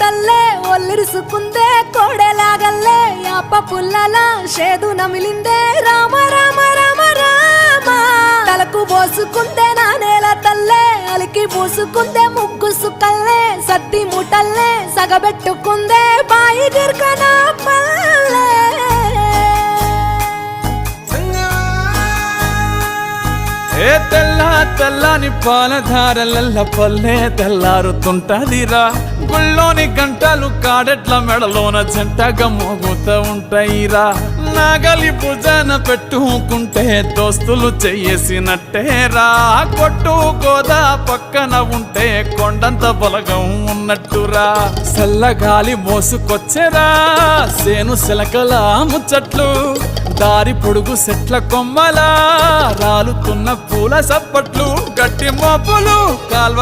తల్లే ఒల్లిరుసుకుందే కోడెలాగల్లే యాప పుల్లల షేదు నమిలిందే రామ రామ రామ రామ తలకు పోసుకుందే నా నేల తల్లే అలికి పూసుకుందే ముగ్గు సుక్కల్లే సత్తి మూటల్లే సగబెట్టుకుందే బాయి గిర్కనా పల్లె ఏ తెల్ల తెల్లని పాలధారలల్ల పల్లె తెల్లారుతుంటదిరా గుళ్ళోని గంటలు కాడెట్ల మెడలోన జంటగా మోగుతూ ఉంటాయిరా నాగలి భుజాన పెట్టుకుంటే దోస్తులు చెయ్యేసినట్టేరా కొట్టు గోదా పక్కన ఉంటే కొండంత బలగం ఉన్నట్టురా చల్లగాలి మోసుకొచ్చెరా సేను శిలకల ముచ్చట్లు దారి పొడుగు సెట్ల కొమ్మలా రాలుతున్న పూల సప్పట్లు గట్టి మోపులు కాల్వ